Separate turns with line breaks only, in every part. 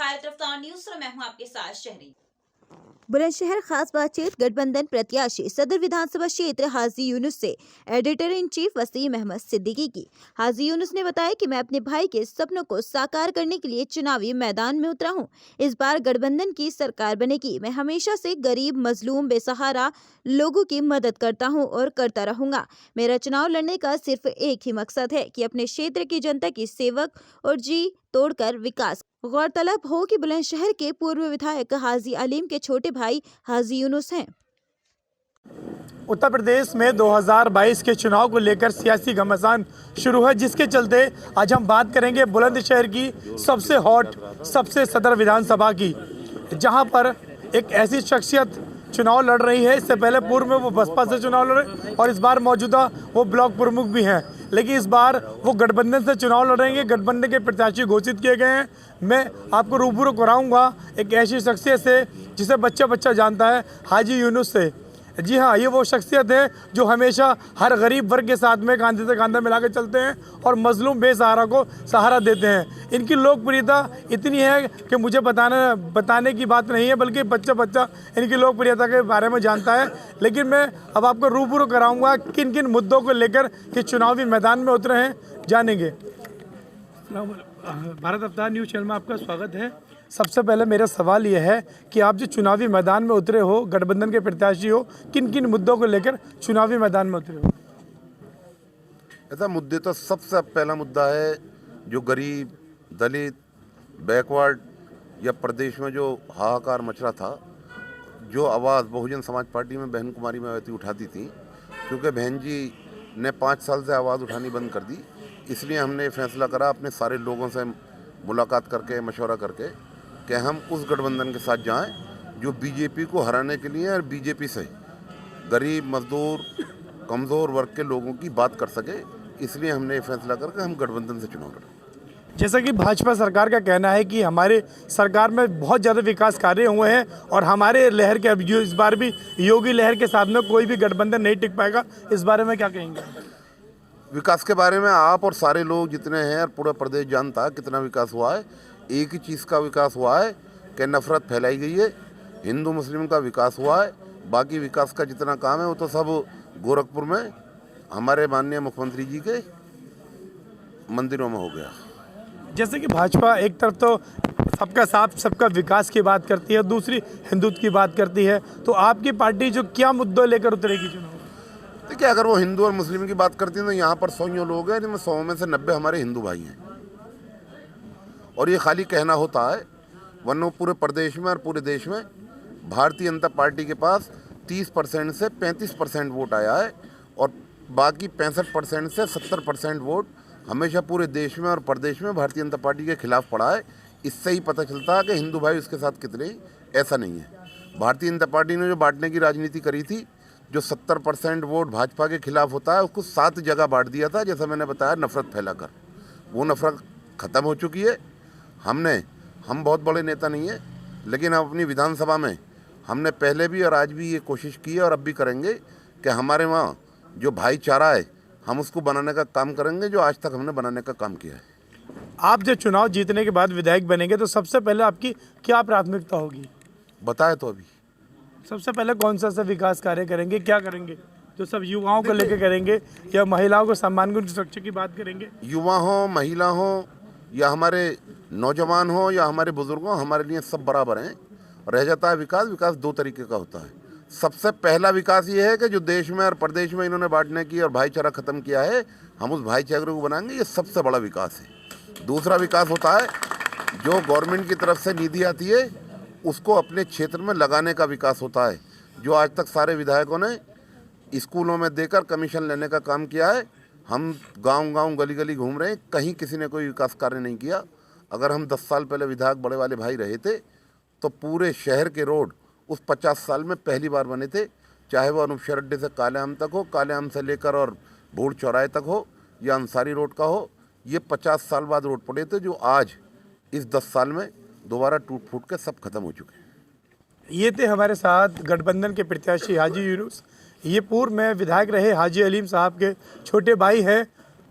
भारत रफ्तार न्यूज से मैं हूं आपके साथ शहरी।
बुलंदशहर खास बातचीत गठबंधन प्रत्याशी सदर विधानसभा क्षेत्र हाजी यूनुस से editor in chief Wasim Ahmed Siddiqui की। हाजी यूनुस ने बताया कि मैं अपने भाई के सपनों को साकार करने के लिए चुनावी मैदान में उतरा हूं। इस बार गठबंधन की सरकार बनेगी। मैं हमेशा से गरीब, मजलूम, बेसहारा लोगों की मदद करता हूं और करता रहूंगा। मेरा चुनाव लड़ने का सिर्फ एक ही मकसद है कि अपने क्षेत्र की जनता की सेवक और जी तोड़कर विकास। गौरतलब हो कि बुलंदशहर के पूर्व विधायक हाजी अलीम के छोटे भाई हाजी यूनुस हैं।
उत्तर प्रदेश में 2022 के चुनाव को लेकर सियासी घमासान शुरू है, जिसके चलते आज हम बात करेंगे बुलंदशहर की सबसे हॉट, सबसे सदर विधानसभा की, जहां पर एक ऐसी शख्सियत चुनाव लड़ रही है। इससे पहले पूर्व में वो बसपा से चुनाव लड़े और इस बार मौजूदा वो ब्लॉक प्रमुख भी हैं, लेकिन इस बार वो गठबंधन से चुनाव लड़ेंगे। गठबंधन के प्रत्याशी घोषित किए गए हैं। मैं आपको रूबरू कराऊंगा एक ऐसी शख्सियत से जिसे बच्चा बच्चा जानता है, हाजी यूनुस से। जी हाँ, ये वो शख्सियत है जो हमेशा हर गरीब वर्ग के साथ में कांधे से कांधा मिला के चलते हैं और मजलूम बेसहारा को सहारा देते हैं। इनकी लोकप्रियता इतनी है कि मुझे बताने की बात नहीं है, बल्कि बच्चा बच्चा इनकी लोकप्रियता के बारे में जानता है। लेकिन मैं अब आपको रूबरू कराऊंगा किन किन मुद्दों को लेकर कि चुनावी मैदान में उतरे हैं, जानेंगे। भारत रफ्तार न्यूज़ चैनल में आपका स्वागत है। सबसे पहले मेरा सवाल यह है कि आप जो चुनावी मैदान में उतरे हो, गठबंधन के प्रत्याशी हो, किन किन मुद्दों को लेकर चुनावी मैदान में उतरे हो?
ऐसा मुद्दे तो सबसे पहला मुद्दा है जो गरीब, दलित, बैकवर्ड या प्रदेश में जो हाहाकार मच रहा था, जो आवाज़ बहुजन समाज पार्टी में बहन कुमारी मायावती उठाती थी, क्योंकि बहन जी ने 5 साल से आवाज़ उठानी बंद कर दी, इसलिए हमने फैसला करा अपने सारे लोगों से मुलाकात करके, मशवरा करके, कि हम उस गठबंधन के साथ जाएं जो बीजेपी को हराने के लिए और बीजेपी से गरीब, मजदूर, कमज़ोर वर्ग के लोगों की बात कर सके। इसलिए हमने ये फैसला करके हम गठबंधन से चुनाव लड़े।
जैसा कि भाजपा सरकार का कहना है कि हमारे सरकार में बहुत ज़्यादा विकास कार्य हुए हैं और हमारे लहर के जो इस बार भी योगी लहर के साथ में कोई भी गठबंधन नहीं टिक पाएगा, इस बारे में क्या कहेंगे?
विकास के बारे में आप और सारे लोग जितने हैं और पूरा प्रदेश जानता है कितना विकास हुआ है। एक ही चीज़ का विकास हुआ है कि नफरत फैलाई गई है। हिंदू मुस्लिम का विकास हुआ है, बाकी विकास का जितना काम है वो तो सब गोरखपुर में हमारे माननीय मुख्यमंत्री जी के मंदिरों में हो गया।
जैसे कि भाजपा एक तरफ तो सबका साथ, सबका विकास की बात करती है, दूसरी हिंदुत्व की बात करती है, तो आपकी पार्टी जो क्या मुद्दों लेकर उतरेगी चुनाव?
देखिए, अगर वो हिंदू और मुस्लिम की बात करती हैं तो यहाँ पर 100 लोग हैं, जिनमें 100 में से 90 हमारे हिंदू भाई हैं। और ये खाली कहना होता है, वरना पूरे प्रदेश में और पूरे देश में भारतीय जनता पार्टी के पास 30% से 35% वोट आया है और बाकी 65% से 70% वोट हमेशा पूरे देश में और प्रदेश में भारतीय जनता पार्टी के खिलाफ पड़ा है। इससे ही पता चलता है कि हिंदू भाई उसके साथ कितने। ऐसा नहीं है। भारतीय जनता पार्टी ने जो बांटने की राजनीति करी थी, जो 70% वोट भाजपा के खिलाफ होता है, उसको 7 जगह बांट दिया था, जैसा मैंने बताया, नफरत फैलाकर। वो नफरत ख़त्म हो चुकी है। हम बहुत बड़े नेता नहीं है, लेकिन हम अपनी विधानसभा में हमने पहले भी और आज भी ये कोशिश की है और अब भी करेंगे कि हमारे वहाँ जो भाईचारा है हम उसको बनाने का काम करेंगे, जो आज तक हमने बनाने का काम किया है।
आप जब चुनाव जीतने के बाद विधायक बनेंगे तो सबसे पहले आपकी क्या प्राथमिकता होगी?
बताए तो अभी
सबसे पहले कौन सा विकास कार्य करेंगे, क्या करेंगे? जो सब युवाओं को लेकर करेंगे या महिलाओं को सम्मान को सुरक्षा की बात करेंगे?
युवा हो, महिला हो या हमारे नौजवान हो या हमारे बुजुर्ग हो, हमारे लिए सब बराबर हैं। रह जाता है विकास। विकास 2 तरीके का होता है। सबसे पहला विकास ये है कि जो देश में और प्रदेश में इन्होंने बांटने की और भाईचारा ख़त्म किया है, हम उस भाईचारे को बनाएंगे। ये सबसे बड़ा विकास है। दूसरा विकास होता है जो गवर्नमेंट की तरफ से निधि आती है उसको अपने क्षेत्र में लगाने का विकास होता है, जो आज तक सारे विधायकों ने स्कूलों में देकर कमीशन लेने का काम किया है। हम गांव-गांव, गली-गली घूम रहे हैं, कहीं किसी ने कोई विकास कार्य नहीं किया। अगर हम 10 साल पहले विधायक बड़े वाले भाई रहे थे तो पूरे शहर के रोड उस 50 साल में पहली बार बने थे, चाहे वो अनूपशहर अड्डे से काले आम तक हो, काले आम से लेकर और भूड़ चौराहे तक हो या अंसारी रोड का हो। ये 50 साल बाद रोड पड़े थे, जो आज इस 10 साल में दोबारा टूट फूट के सब खत्म हो चुके हैं।
ये थे हमारे साथ गठबंधन के प्रत्याशी हाजी यूनुस। ये पूर्व में विधायक रहे हाजी अलीम साहब के छोटे भाई हैं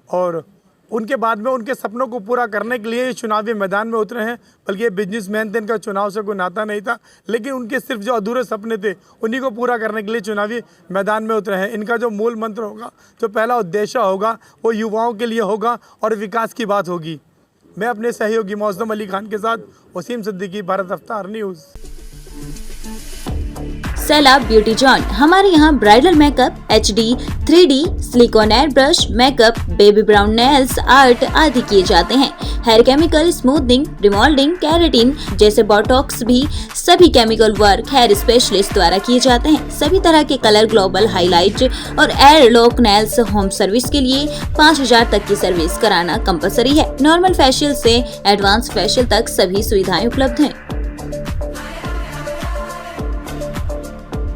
और उनके बाद में उनके सपनों को पूरा करने के लिए ये चुनावी मैदान में उतरे हैं। बल्कि ये बिजनेसमैन थे, इनका चुनाव से कोई नाता नहीं था, लेकिन उनके सिर्फ जो अधूरे सपने थे उन्हीं को पूरा करने के लिए चुनावी मैदान में उतरे हैं। इनका जो मूल मंत्र होगा, जो पहला उद्देश्य होगा, वो युवाओं के लिए होगा और विकास की बात होगी। मैं अपने सहयोगी मौसम अली खान के साथ Wasim Siddiqui, Bharat Aftar news.
Sailab beauty zone. हमारे यहाँ bridal makeup, HD, 3D, silicone air brush makeup, baby brown nails art आदि किए जाते हैं। Hair chemical smoothening, remoulding, keratin जैसे बोटॉक्स भी सभी केमिकल वर्क हेयर स्पेशलिस्ट द्वारा किए जाते हैं। सभी तरह के कलर, ग्लोबल हाईलाइट और air lock nails home service के लिए 5000 तक की सर्विस कराना कंपलसरी है। नॉर्मल फेशियल से एडवांस फेशियल तक सभी सुविधाएं उपलब्ध हैं।